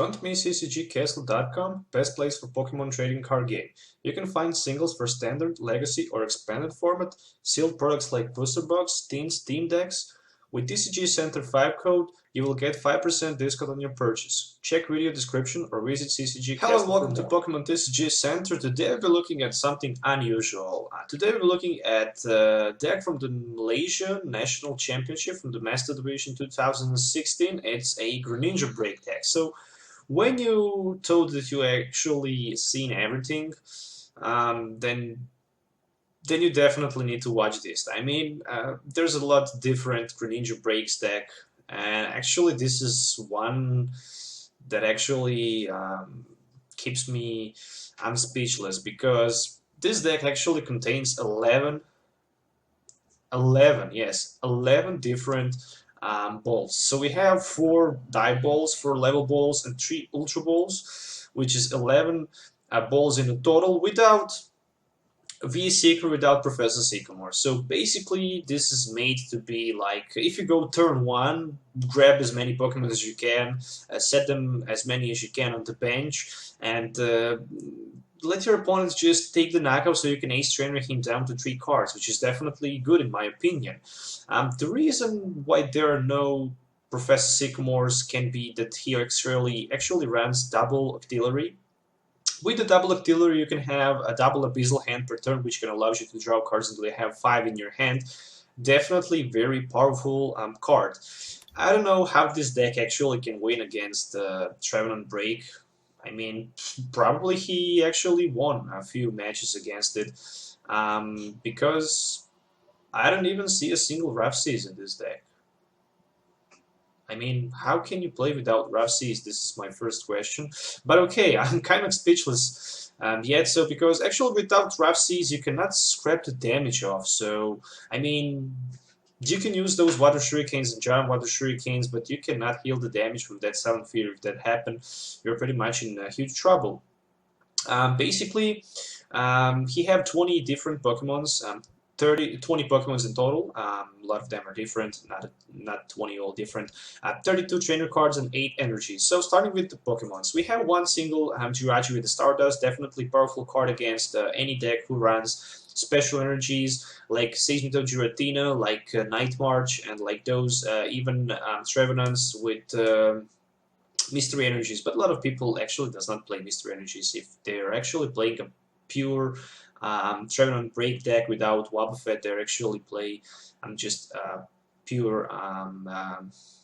Don't miss CCGCastle.com, best place for Pokemon trading card game. You can find singles for standard, legacy or expanded format, sealed products like booster box, teams, team decks. With TCG Center 5 code, you will get 5% discount on your purchase. Check video description or visit CCG Castle. Hello and welcome to Pokemon TCG Center. Today we're looking at something unusual. Today we're looking at a deck from the Malaysia National Championship from the Master Division 2016. It's a Greninja break deck. So when you told that you actually seen everything, then you definitely need to watch this. I mean, there's a lot different Greninja breaks deck, and actually this is one that actually keeps me speechless, because this deck actually contains 11 different balls. So we have 4 die balls, 4 level balls, and 3 ultra balls, which is 11 balls in the total, without V-Seeker, without Professor Sycamore. So basically this is made to be like, if you go turn 1, grab as many Pokemon as you can, set them as many as you can on the bench, and let your opponents just take the knockout so you can ace trainer him down to 3 cards, which is definitely good in my opinion. The reason why there are no Professor Sycamores can be that he actually runs double Octillery. With the double Octillery, you can have a double Abyssal hand per turn, which can allow you to draw cards until you have 5 in your hand. Definitely very powerful card. I don't know how this deck actually can win against Trevenant Break. I mean, probably he actually won a few matches against it, because I don't even see a single Rough Seas in this deck. I mean, how can you play without Rough Seas? This is my first question. But okay, I'm kind of speechless yet. So because actually without Rough Seas, you cannot scrap the damage off. So I mean, you can use those Water Shurikens and Giant Water Shurikens, but you cannot heal the damage from that Silent Fear. If that happens, you're pretty much in huge trouble. Basically, he have 20 different Pokemons. 20 Pokemons in total. A lot of them are different, not 20 all different. 32 trainer cards and 8 energies. So starting with the Pokemons, we have one single Jirachi with the Stardust, definitely powerful card against any deck who runs special energies like Seismito Giratina, like Night March, and like those even Trevenants with mystery energies. But a lot of people actually does not play mystery energies if they're actually playing a pure Trevenant break deck without Wobbuffet. They actually play just pure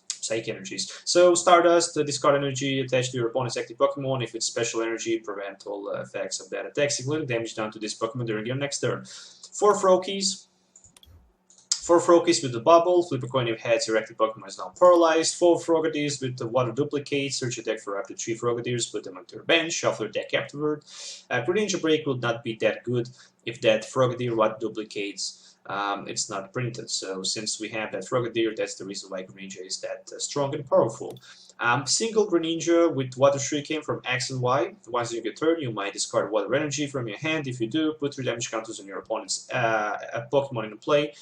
Psychic energies. So Stardust, discard energy attached to your opponent's active Pokemon. If it's special energy, prevent all effects of that attacks, including damage done to this Pokemon during your next turn. 4 Froakies. 4 Froakies with the bubble. Flip a coin if heads, your active Pokemon is now paralyzed. 4 Frogadiers with the water duplicate. Search your deck for up to 3 Frogadiers, put them onto your bench, shuffle your deck afterward. Greninja Break will not be that good if that Frogadier water duplicates it's not printed. So since we have that Frogadier, that's the reason why Greninja is that strong and powerful. Single Greninja with Water Shuriken from X and Y. Once you get turn, you might discard Water Energy from your hand. If you do, put 3 damage counters on your opponent's Pokemon in play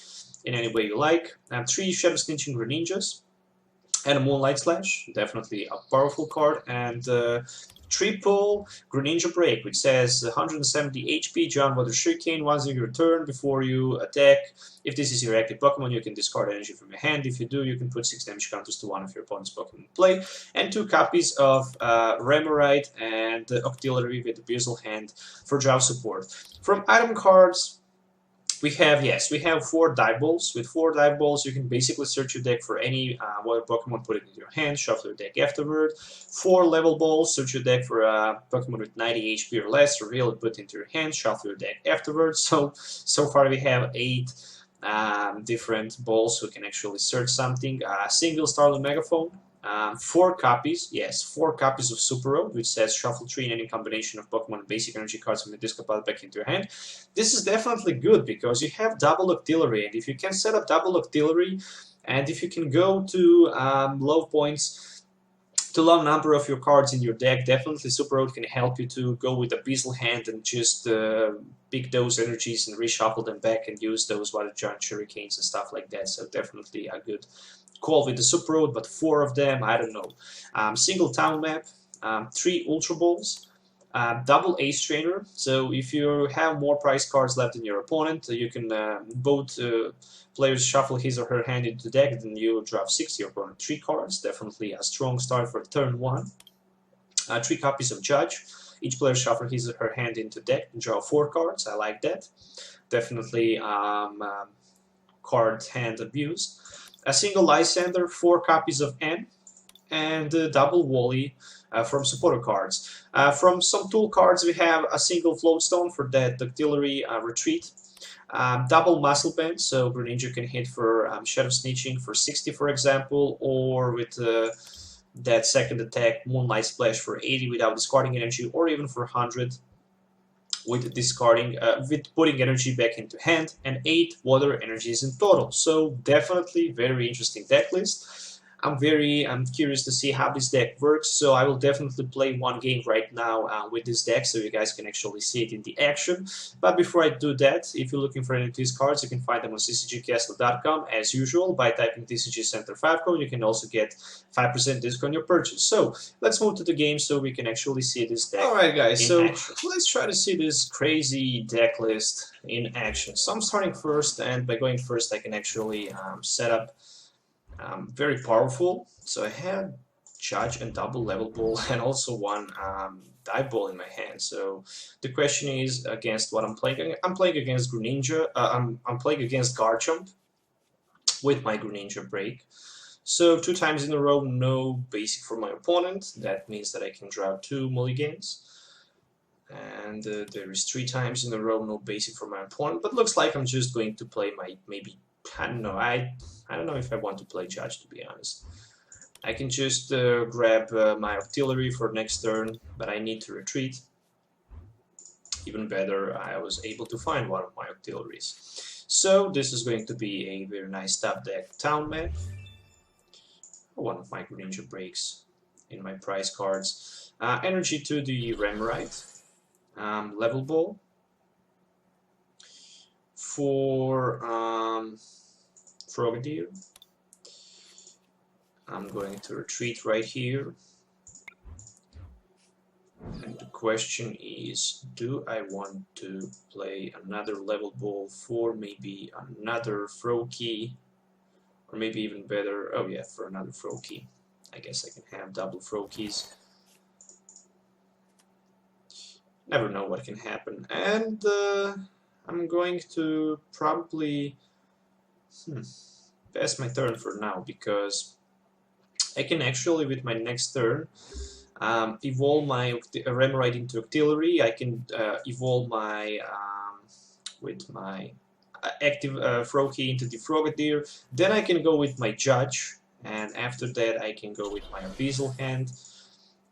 in any way you like. 3 Shadow Snitching Greninjas and a Moonlight Slash, definitely a powerful card, and triple Greninja Break, which says 170 HP, Giant Water Shuriken. Once you return, before you attack, if this is your active Pokemon, you can discard energy from your hand. If you do, you can put 6 damage counters to one of your opponent's Pokemon in play, and 2 copies of Remoraid and Octillery with Abyssal Hand for draw support. From item cards, we have 4 die balls. With 4 die balls, you can basically search your deck for any water Pokemon, put it in your hand, shuffle your deck afterward. 4 level balls, search your deck for a Pokemon with 90 HP or less, reveal it, put it into your hand, shuffle your deck afterwards. So far we have 8 different balls who can actually search something. Single Starling Megaphone. 4 copies, 4 copies of Super Road, which says shuffle 3 in any combination of Pokemon and basic energy cards from the discard pile back into your hand. This is definitely good because you have double Octillery, and if you can set up double Octillery, and if you can go to low points, to low number of your cards in your deck, definitely Super Road can help you to go with Abyssal Hand and just pick those energies and reshuffle them back and use those Water Giant Shurikens and stuff like that. So definitely a good call with the Super Road, but 4 of them, I don't know. Single town map. 3 Ultra Balls, double Ace Trainer. So if you have more prize cards left than your opponent, you can both players shuffle his or her hand into the deck, then you draft 6 to your opponent. 3 cards, definitely a strong start for turn 1. 3 copies of Judge. Each player shuffle his or her hand into the deck and draw 4 cards. I like that. Definitely card hand abuse. A single Lysander, 4 copies of N, and double Wally from supporter cards. From some tool cards, we have a single Floatstone for that Auxiliary Retreat. Double Muscle Band, so Greninja can hit for Shadow Snitching for 60, for example, or with that second attack, Moonlight Splash for 80 without discarding energy, or even for 100 with discarding, with putting energy back into hand, and 8 water energies in total. So definitely very interesting deck list. I'm curious to see how this deck works, so I will definitely play one game right now with this deck so you guys can actually see it in the action. But before I do that, if you're looking for any of these cards, you can find them on CCGCastle.com as usual. By typing TCG Center 5 code, you can also get 5% discount on your purchase. So let's move to the game so we can actually see this deck. Alright guys, so let's try to see this crazy deck list in action. So I'm starting first, and by going first I can actually set up very powerful. So I had Judge and double Level Ball and also one Dive Ball in my hand. So the question is against what I'm playing. I'm playing against Greninja. I'm playing against Garchomp with my Greninja break. So 2 times in a row, no basic for my opponent. That means that I can draw 2 mulligans. And there is 3 times in a row, no basic for my opponent. But looks like I'm just going to play my maybe. I don't know. I don't know if I want to play Judge, to be honest. I can just grab my Auxiliary for next turn, but I need to retreat. Even better, I was able to find one of my Auxiliaries. So this is going to be a very nice top deck Town Map. One of my Greninja breaks in my prize cards. Energy to the Remoraid. Level Ball. For Frogadier, I'm going to retreat right here, and the question is, do I want to play another Level Ball for maybe another Froakie, or maybe even better, oh yeah, for another Froakie. I guess I can have double Froakies. Never know what can happen. And I'm going to probably pass my turn for now, because I can actually, with my next turn, evolve my Remoraid into Auxiliary. I can evolve my, with my active Froakie into the Frogadier. Then I can go with my Judge, and after that I can go with my Abyssal Hand.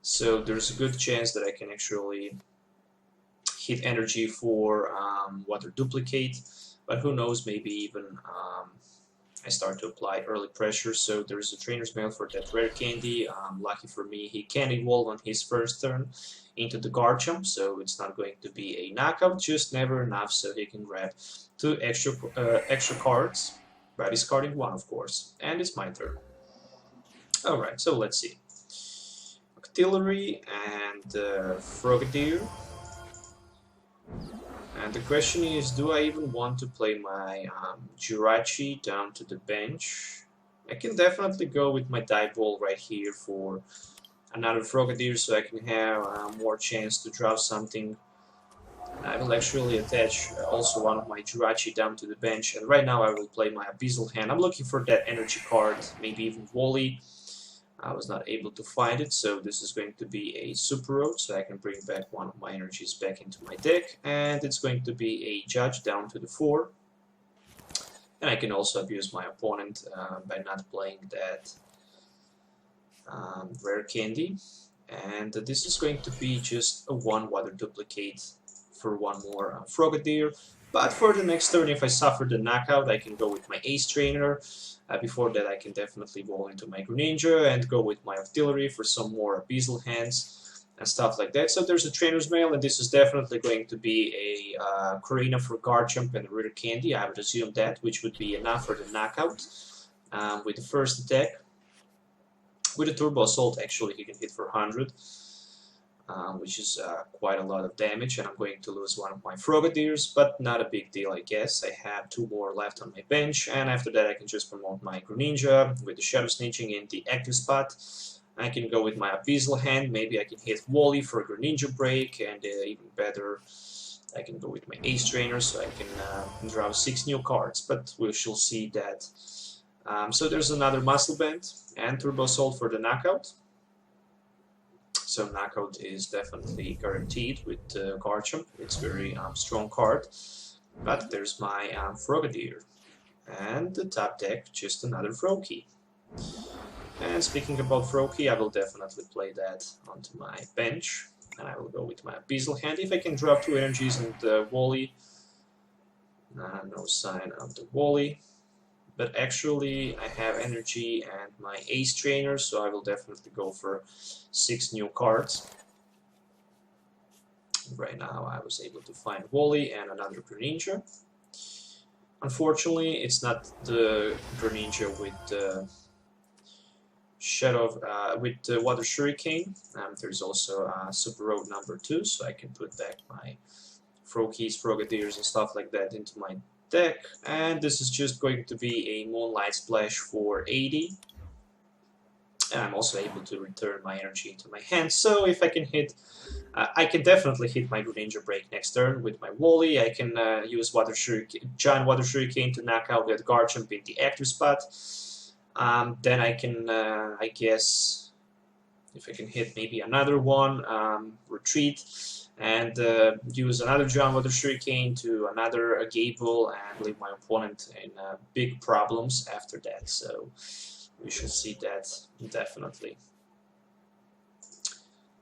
So there's a good chance that I can actually hit energy for Water Duplicate, but who knows, maybe even I start to apply early pressure. So there is a Trainer's Mail for that rare candy. Lucky for me, he can evolve on his first turn into the Garchomp, so it's not going to be a knockout, just never enough, so he can grab 2 extra cards by discarding 1, of course. And it's my turn. Alright, so let's see. Auxiliary and Frogadier. And the question is, do I even want to play my Jirachi down to the bench? I can definitely go with my Dive Ball right here for another Frogadier, so I can have more chance to draw something. I will actually attach also one of my Jirachi down to the bench, and right now I will play my Abyssal Hand. I'm looking for that energy card, maybe even Wally. I was not able to find it, so this is going to be a Super Road, so I can bring back one of my energies back into my deck, and it's going to be a Judge down to the 4. And I can also abuse my opponent by not playing that rare candy. And this is going to be just a 1 Water Duplicate for 1 more Frogadier. But for the next turn, if I suffer the knockout, I can go with my Ace Trainer. Before that, I can definitely roll into my Greninja and go with my Auxiliary for some more Abyssal Hands and stuff like that. So there's a Trainer's Mail, and this is definitely going to be a Corina for Garchomp and a Rare Candy. I would assume that, which would be enough for the knockout. With the first attack, with a Turbo Assault, actually, he can hit for 100. which is quite a lot of damage, and I'm going to lose one of my Frogadiers, but not a big deal, I guess. I have 2 more left on my bench, and after that I can just promote my Greninja with the Shadow Snitching in the active spot. I can go with my Abyssal Hand, maybe I can hit Wally for a Greninja break, and even better, I can go with my Ace Trainer, so I can draw 6 new cards, but we shall see that. So there's another Muscle Band and Turbo Assault for the knockout. So knockout is definitely guaranteed with Garchomp. It's a very strong card. But there's my Frogadier. And the top deck, just another Froakie. And speaking about Froakie, I will definitely play that onto my bench. And I will go with my Abyssal Hand. If I can drop 2 energies and Wally. No sign of the Wally. But actually I have energy and my Ace Trainer, so I will definitely go for 6 new cards. Right now I was able to find Wally and another Greninja. Unfortunately, it's not the Greninja with the Water Shuriken. There's also Super Road number 2, so I can put back my Froakies, Frogadiers and stuff like that into my deck, and this is just going to be a Moonlight Splash for 80, and I'm also able to return my energy into my hand. So if I can hit, I can definitely hit my Greninja break next turn with my Wally. I can use Giant Water Shuriken to knock out that Garchomp in the active spot. Then I can, I guess, if I can hit maybe another one, retreat, and use another Giant Water Shuriken to another Gable and leave my opponent in big problems after that. So we should see that definitely.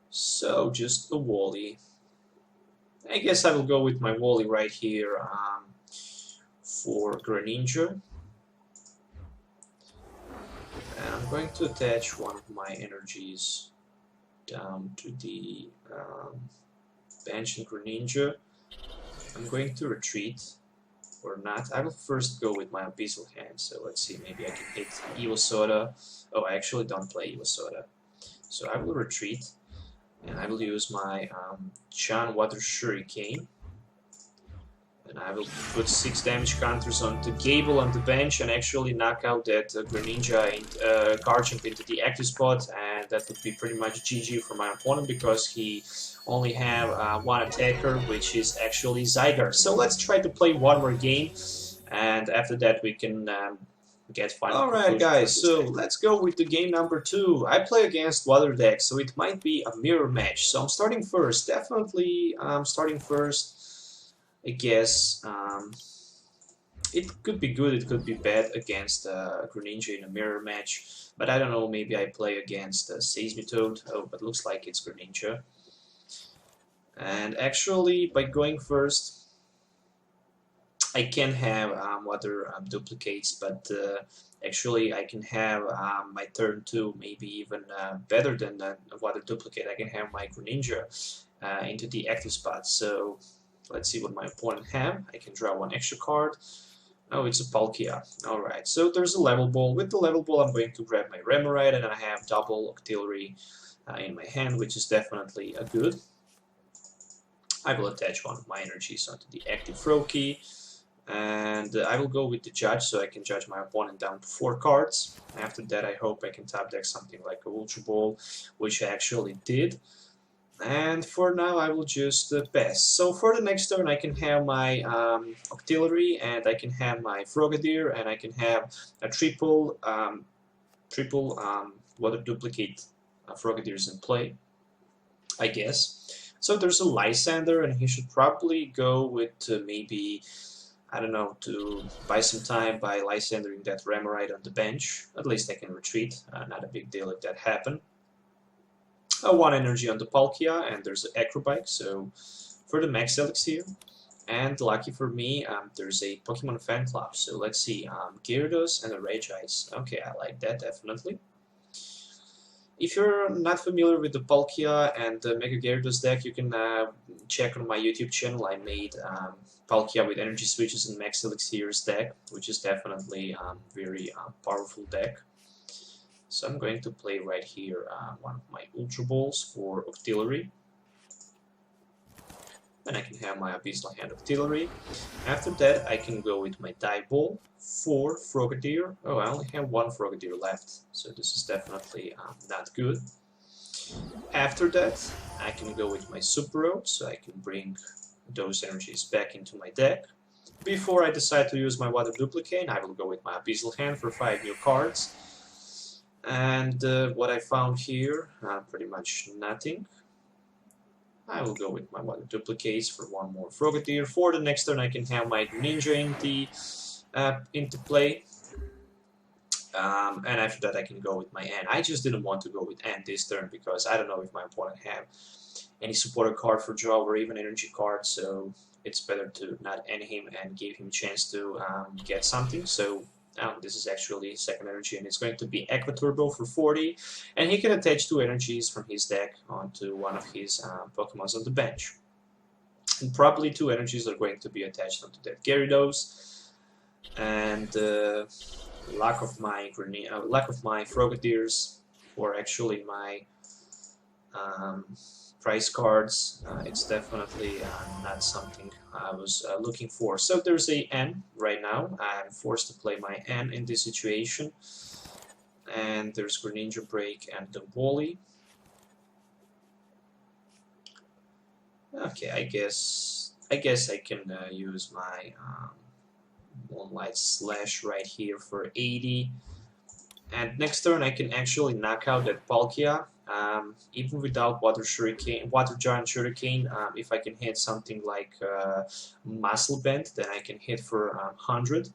So just a Wally. I guess I will go with my Wally right here for Greninja. And I'm going to attach one of my energies down to the bench in Greninja. I'm going to retreat or not. I will first go with my Abyssal Hand, so let's see, maybe I can hit Evosoda. Oh, I actually don't play Evosoda. So I will retreat, and I will use my Chun Water Shuriken. And I will put 6 damage counters on the Gable on the bench and actually knock out that Greninja and Garchomp into the active spot, and that would be pretty much GG for my opponent because he only have one attacker, which is actually Zygarde. So let's try to play one more game, and after that we can get final. Alright guys, so let's go with the game number 2. I play against Water deck, so it might be a mirror match. So I'm starting first, definitely starting first. I guess it could be good, it could be bad against Greninja in a mirror match, but I don't know, maybe I play against Seismitoad. Oh, but looks like it's Greninja. And actually, by going first, I can have water duplicates, but actually I can have my turn 2 maybe even better than water duplicate. I can have my Greninja into the active spot, so let's see what my opponent have. I can draw 1 extra card. Oh, it's a Palkia. Alright, so there's a level ball. With the level ball, I'm going to grab my Remoraid, and I have double Octillery in my hand, which is definitely a good. I will attach one of my energies onto the active Froakie, and I will go with the Judge, so I can judge my opponent down to 4 cards. After that, I hope I can top deck something like a Ultra Ball, which I actually did. And for now, I will just pass. So for the next turn, I can have my Octillery, and I can have my Frogadier, and I can have a triple water duplicate Frogadiers in play, I guess. So there's a Lysander, and he should probably go with maybe, I don't know, to buy some time by Lysandering that Remoraid on the bench. At least I can retreat. Not a big deal if that happened. 1 energy on the Palkia, and there's an Acrobike, so for the Max Elixir. And lucky for me, there's a Pokemon fan club, so let's see, Gyarados and a Regice. Okay, I like that, definitely. If you're not familiar with the Palkia and the Mega Gyarados deck, you can check on my YouTube channel. I made Palkia with Energy Switches and Max Elixirs deck, which is definitely very powerful deck. So I'm going to play right here one of my Ultra Balls for Octillery. Then I can have my Abyssal Hand Artillery. After that, I can go with my Die Ball for Frogadier. Oh, I only have one Frogadier left, so this is definitely not good. After that, I can go with my Super Road, so I can bring those energies back into my deck. Before I decide to use my Water Duplicate, I will go with my Abyssal Hand for 5 new cards. And what I found here, pretty much nothing. I will go with my Water Duplicates for one more Frogadier. For the next turn, I can have my Greninja into play. And after that, I can go with my N. I just didn't want to go with N this turn because I don't know if my opponent have any supporter card for draw or even energy card, so it's better to not N him and give him a chance to get something. So this is actually second energy, and it's going to be Aqua Turbo for 40, and he can attach 2 energies from his deck onto one of his Pokemons on the bench. And probably 2 energies are going to be attached onto that Gyarados, and lack of my Frogadiers, or actually my prize cards, it's definitely not something I was looking for. So there's a N right now. I'm forced to play my N in this situation. And there's Greninja Break and the Wally. Okay, I guess I can use my Moonlight Slash right here for 80. And next turn I can actually knock out that Palkia. Even without Water Giant Shuriken, if I can hit something like Muscle Bend, then I can hit for 100.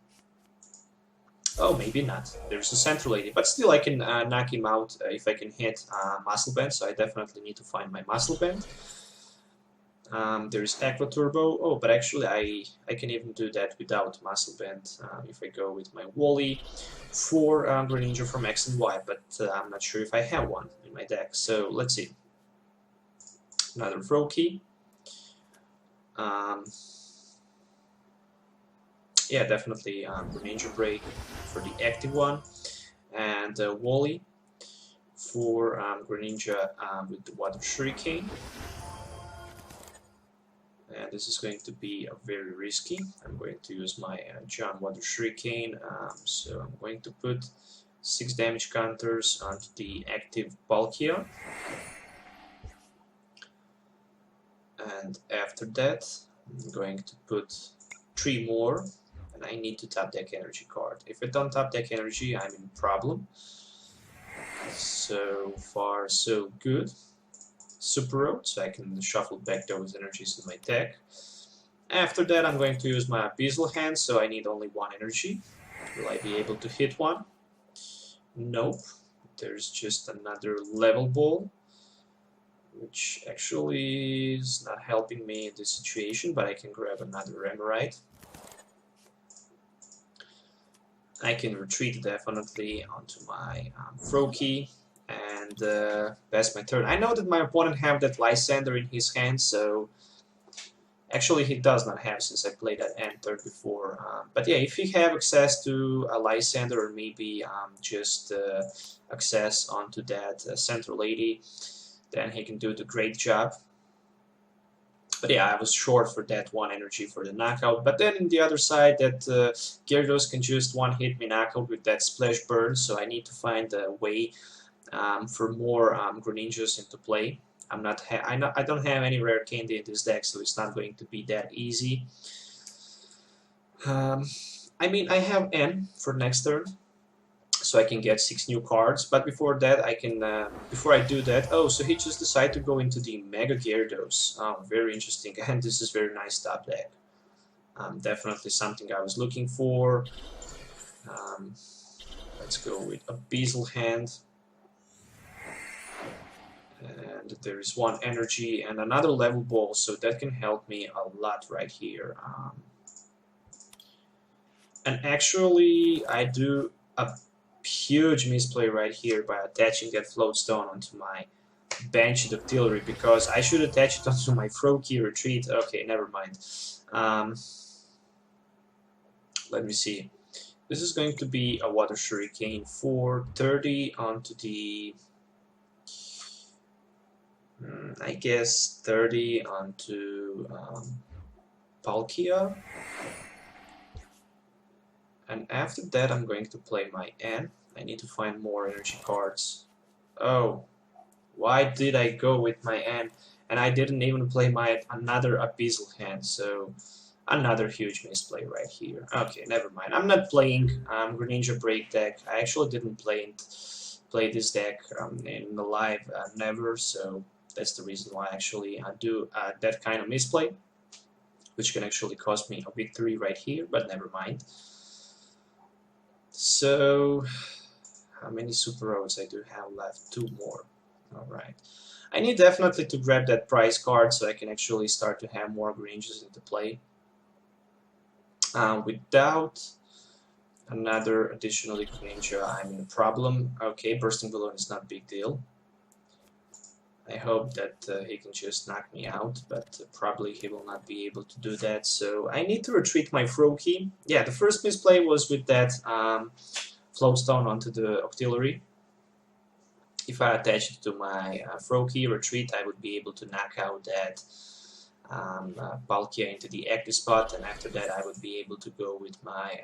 Oh, maybe not. There's a Central Lady, but still I can knock him out if I can hit Muscle Bend, so I definitely need to find my Muscle Bend. There's Aqua Turbo. Oh, but actually I can even do that without Muscle Bend if I go with my Wally for Greninja from X and Y, but I'm not sure if I have one in my deck. So let's see. Another Froakie. Yeah, definitely Greninja Break for the active one, and Wally for Greninja with the Water Shuriken. And this is going to be very risky. I'm going to use my Giant Water Shuriken, so I'm going to put 6 damage counters onto the active Palkia. And after that, I'm going to put 3 more, and I need to tap deck energy card. If I don't tap deck energy, I'm in problem. So far, so good. Super Road, so I can shuffle back those energies in my deck. After that, I'm going to use my Abyssal Hand, so I need only 1 energy. Will I be able to hit one? Nope. There's just another Level Ball, which actually is not helping me in this situation, but I can grab another Emerite. I can retreat definitely onto my Froakie and pass my turn. I know that my opponent have that Lysander in his hand, so actually he does not have, since I played that end turn before. But yeah, if he have access to a Lysander, or maybe just access onto that Central Lady, then he can do the great job. But yeah, I was short for that 1 energy for the knockout. But then on the other side, that Gyarados can just 1-hit me knockout with that Splash Burn, so I need to find a way for more Greninjas into play. I don't have any rare candy in this deck, so it's not going to be that easy. I mean, I have N for next turn, so I can get 6 new cards. But before that, I can before I do that, oh, so he just decided to go into the Mega Gyarados. Oh, very interesting, and this is very nice top deck. Definitely something I was looking for. Let's go with Abyssal Hand. And there is 1 energy and another Level Ball, so that can help me a lot right here. And actually, I do a huge misplay right here by attaching that Float Stone onto my Banshee Dactylery, because I should attach it onto my Froakie Retreat. Okay, never mind. Let me see. This is going to be a Water Shuriken for 30 onto the I guess 30 onto Palkia. And after that I'm going to play my N. I need to find more energy cards. Oh, why did I go with my N? And I didn't even play my another Abyssal hand, so another huge misplay right here. Okay, never mind. I'm not playing Greninja Break deck. I actually didn't play this deck in the live, never, so that's the reason why actually I do that kind of misplay, which can actually cost me a victory right here, but never mind. So, how many Super Roads I do have left? 2 more. Alright. I need definitely to grab that prize card so I can actually start to have more Greninjas into play. Without another additional Greninja, I'm in a problem. Okay, Bursting Balloon is not a big deal. I hope that he can just knock me out, but probably he will not be able to do that. So I need to retreat my Froakie. Yeah, the first misplay was with that Flowstone onto the Octillery. If I attach it to my Froakie retreat, I would be able to knock out that Palkia into the active spot, and after that I would be able to go with my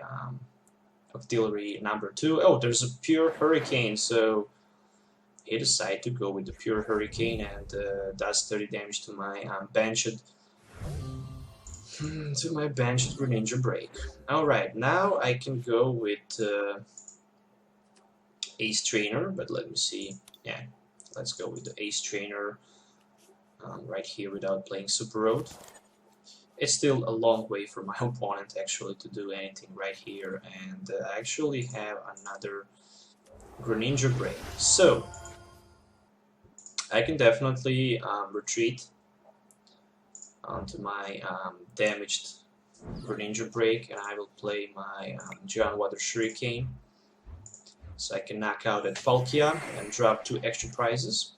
Octillery number 2. Oh, there's a pure Hurricane, so he decided to go with the pure Hurricane and does 30 damage to my benched Greninja Break. Alright, now I can go with Ace Trainer, but let me see. Yeah, let's go with the Ace Trainer right here without playing Super Road. It's still a long way for my opponent actually to do anything right here, and I actually have another Greninja Break. So I can definitely retreat onto my damaged Greninja Break, and I will play my Giant Water Shuriken, so I can knock out that Palkia and drop 2 extra prizes.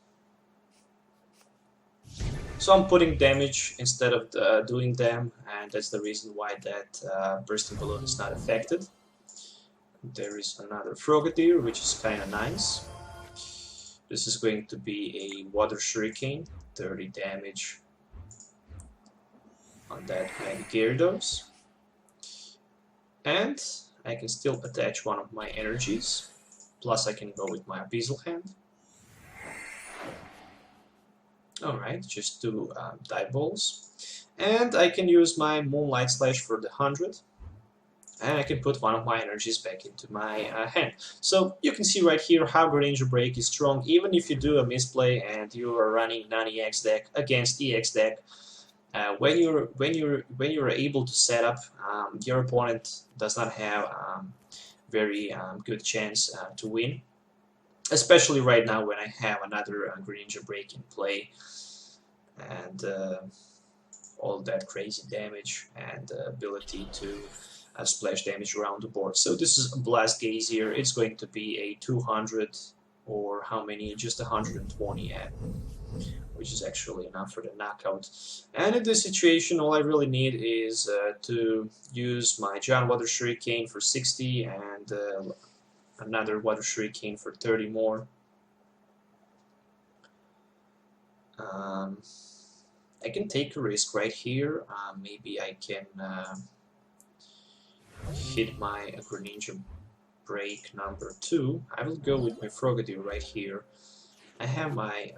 So I'm putting damage instead of doing them, and that's the reason why that Bursting Balloon is not affected. There is another Frogadier, which is kind of nice. This is going to be a Water Shuriken, 30 damage on that Mega Gyarados. And I can still attach one of my energies, plus I can go with my Abyssal hand. Alright, just 2 dive balls. And I can use my Moonlight Slash for the 100. And I can put one of my energies back into my hand. So you can see right here how Greninja Break is strong, even if you do a misplay and you are running non-EX deck against EX deck. When you're able to set up, your opponent does not have very good chance to win. Especially right now when I have another Greninja Break in play, and all that crazy damage and ability to splash damage around the board. So this is a Blast Gazier. It's going to be a 200 or how many? Just 120 at, which is actually enough for the knockout. And in this situation, all I really need is to use my Giant Water Shuriken for 60 and another Water Shuriken for 30 more. I can take a risk right here. Maybe I can hit my Greninja Break number 2. I will go with my Frogadier right here. I have my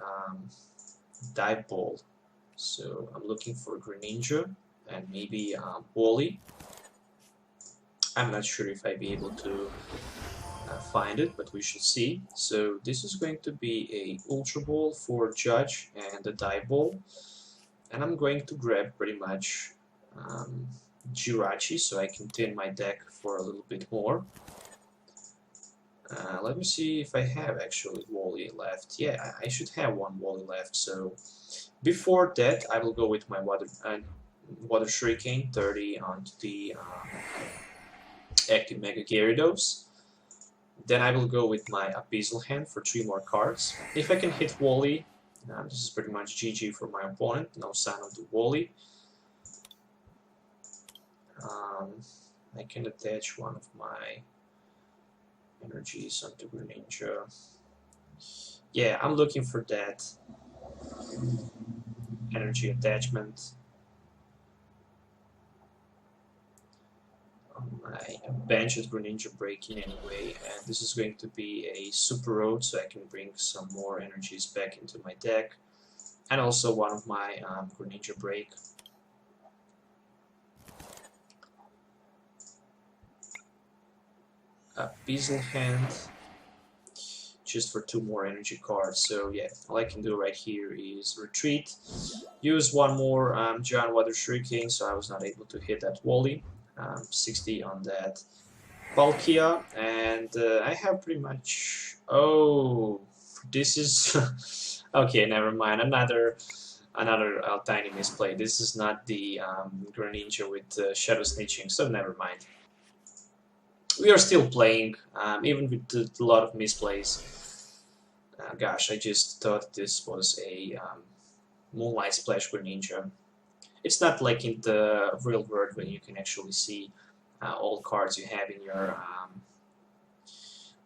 Dive Ball, so I'm looking for Greninja and maybe Wally. I'm not sure if I'll be able to find it, but we shall see. So this is going to be a Ultra Ball for Judge and a Dive Ball, and I'm going to grab pretty much Jirachi so I can thin my deck for a little bit more. Let me see if I have actually Wally left. Yeah, I should have one Wally left. So before that, I will go with my Water Shuriken, 30 onto the active Mega Gyarados. Then I will go with my Abyssal hand for 3 more cards. If I can hit Wally, this is pretty much GG for my opponent. No sign of the Wally. I can attach one of my energies onto Greninja. Yeah, I'm looking for that energy attachment. My bench is Greninja breaking anyway, and this is going to be a super road, so I can bring some more energies back into my deck, and also one of my Greninja break. A Beazle hand, just for 2 more energy cards. So yeah, all I can do right here is retreat, use one more Giant Water Shuriken, so I was not able to hit that Wally. 60 on that Palkia, and I have pretty much... Oh, this is... okay, never mind, another tiny misplay. This is not the Greninja with Shadow Snitching, so never mind. We are still playing, even with a lot of misplays. Gosh, I just thought this was a Moonlight Splash Greninja. It's not like in the real world when you can actually see all cards you have in your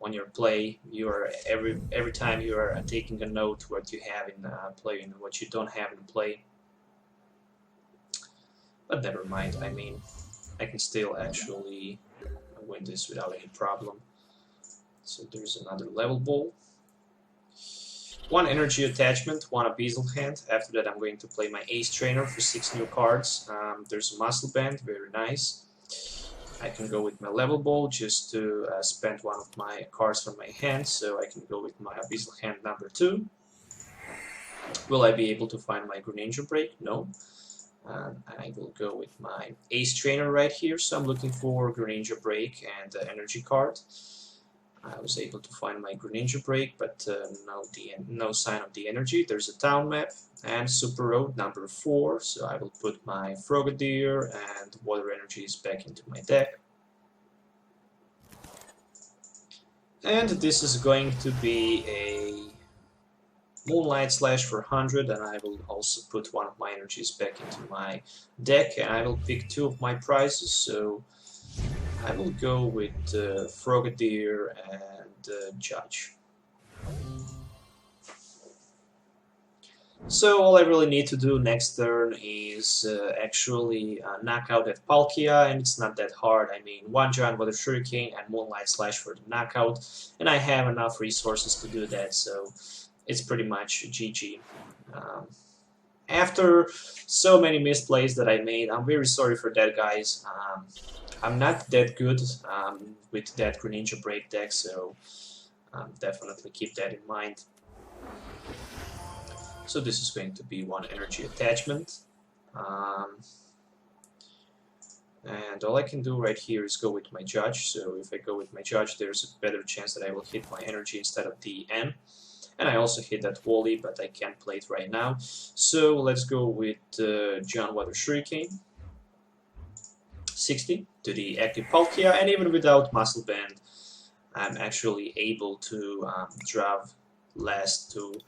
on your play. You are every time you are taking a note what you have in play and what you don't have in play. But never mind. I mean, I can still actually win this without any problem. So there's another level ball. 1 energy attachment, 1 Beazle hand. After that I'm going to play my Ace Trainer for 6 new cards. There's a Muscle Band, very nice. I can go with my level ball just to spend one of my cards from my hand, so I can go with my Beazle hand number 2. Will I be able to find my Greninja break? No. I will go with my Ace Trainer right here, so I'm looking for Greninja break and energy card. I was able to find my Greninja break, but no sign of the energy. There's a town map and Super Road number 4, so I will put my Frogadier and Water Energies back into my deck. And this is going to be a Moonlight Slash for 100, and I will also put one of my energies back into my deck, and I will pick 2 of my prizes, so I will go with Frogadier and Judge. So all I really need to do next turn is actually knock out that Palkia, and it's not that hard. I mean, 1 Giant Water Shuriken and Moonlight Slash for the knockout, and I have enough resources to do that, so it's pretty much GG. After so many misplays that I made, I'm very sorry for that, guys. I'm not that good with that Greninja break deck, so definitely keep that in mind. So this is going to be 1 energy attachment. And all I can do right here is go with my Judge, so if I go with my Judge, there's a better chance that I will hit my energy instead of the N. And I also hit that Wally, but I can't play it right now. So let's go with Giant Water Shuriken. 60 to the active Palkia, and even without Muscle Band, I'm actually able to drive last 2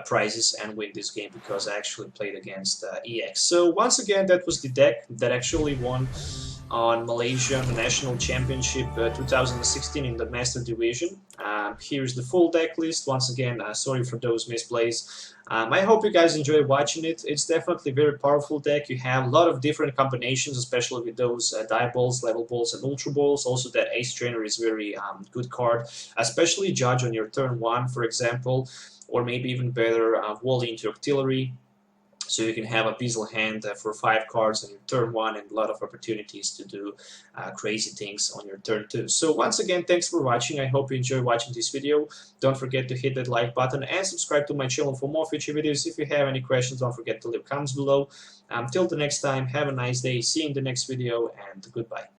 prizes and win this game because I actually played against EX. So once again, that was the deck that actually won on Malaysia National Championship 2016 in the Master Division. Here's the full deck list. Once again, sorry for those misplays. I hope you guys enjoy watching it. It's definitely a very powerful deck. You have a lot of different combinations, especially with those Die Balls, Level Balls, and Ultra Balls. Also, that Ace Trainer is very good card, especially Judge on your turn 1, for example, or maybe even better, Wally into Artillery. So you can have a Beazle hand for 5 cards on your turn 1 and a lot of opportunities to do crazy things on your turn 2. So once again, thanks for watching. I hope you enjoy watching this video. Don't forget to hit that like button and subscribe to my channel for more future videos. If you have any questions, don't forget to leave comments below. Till the next time, have a nice day. See you in the next video, and goodbye.